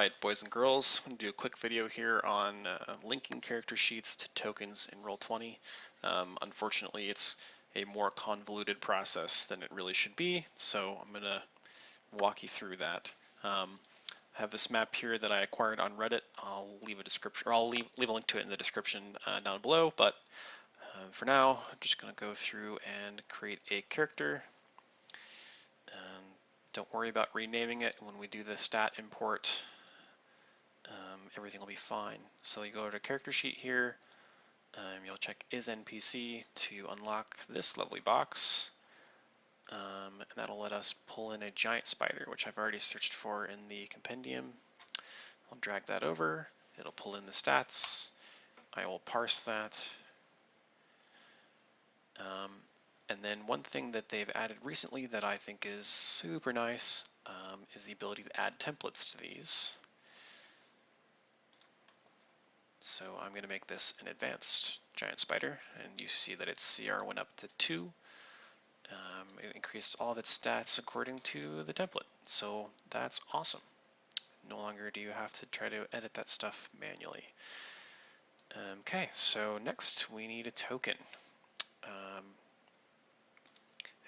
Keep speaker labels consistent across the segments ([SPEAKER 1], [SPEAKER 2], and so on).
[SPEAKER 1] Alright, boys and girls, I'm going to do a quick video here on linking character sheets to tokens in Roll20. Unfortunately, it's a more convoluted process than it really should be, so I'm going to walk you through that. I have this map here that I acquired on Reddit. I'll leave a description, or I'll leave a link to it in the description down below, but for now, I'm just going to go through and create a character. Don't worry about renaming it. When we do the stat import, everything will be fine. So you go to character sheet here, you'll check is NPC to unlock this lovely box, and that'll let us pull in a giant spider, which I've already searched for in the compendium. I'll drag that over, it'll pull in the stats, I will parse that. And then one thing that they've added recently that I think is super nice is the ability to add templates to these. So I'm going to make this an advanced giant spider, and you see that its CR went up to 2. It increased all of its stats according to the template, so that's awesome. No longer do you have to try to edit that stuff manually. Okay, so next we need a token.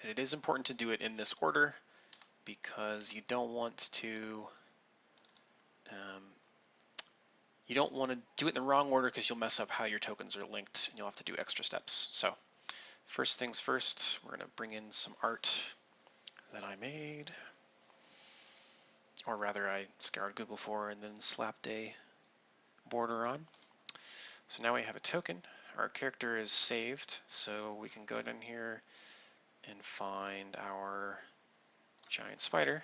[SPEAKER 1] And it is important to do it in this order because you don't want to do it in the wrong order because you'll mess up how your tokens are linked and you'll have to do extra steps. So first things first, we're going to bring in some art that I made, or rather I scoured Google for and then slapped a border on. So now we have a token. Our character is saved, so we can go down here and find our giant spider.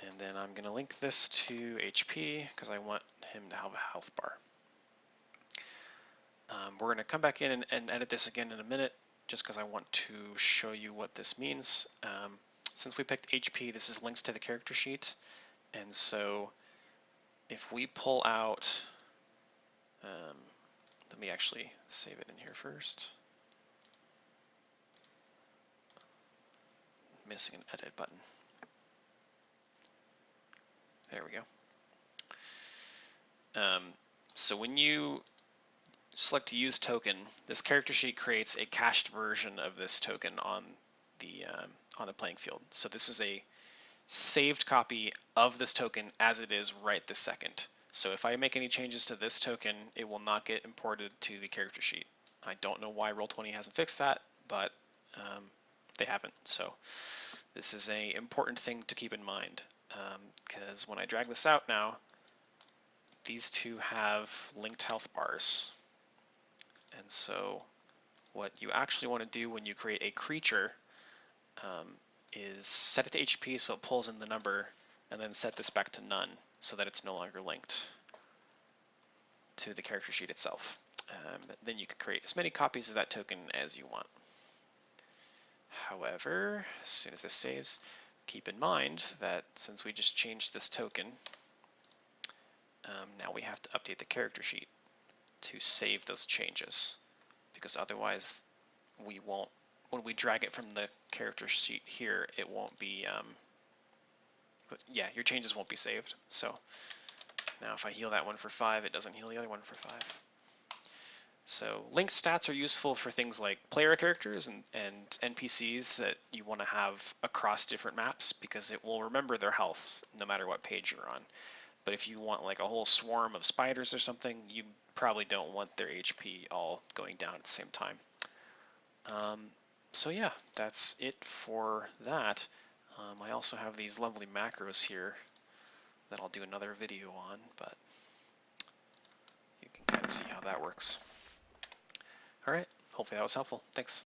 [SPEAKER 1] And then I'm going to link this to HP because I want him to have a health bar. We're going to come back in and edit this again in a minute just because I want to show you what this means. Since we picked HP, this is linked to the character sheet. And so if we pull out, let me actually save it in here first. Missing an edit button. There we go. So when you select use token, this character sheet creates a cached version of this token on the playing field. So this is a saved copy of this token as it is right this second. So if I make any changes to this token, it will not get imported to the character sheet. I don't know why Roll20 hasn't fixed that, but they haven't. So this is an important thing to keep in mind, because when I drag this out now, these two have linked health bars. And so what you actually want to do when you create a creature is set it to HP so it pulls in the number, and then set this back to none so that it's no longer linked to the character sheet itself. Then you can create as many copies of that token as you want. However, as soon as this saves, keep in mind that since we just changed this token, now we have to update the character sheet to save those changes, because otherwise we won't, when we drag it from the character sheet here, it won't be, but yeah, your changes won't be saved. So now if I heal that one for 5, it doesn't heal the other one for 5. So linked stats are useful for things like player characters and NPCs that you want to have across different maps, because it will remember their health no matter what page you're on. But if you want like a whole swarm of spiders or something, you probably don't want their HP all going down at the same time. So yeah, that's it for that. I also have these lovely macros here that I'll do another video on, but you can kind of see how that works. All right, hopefully that was helpful. Thanks.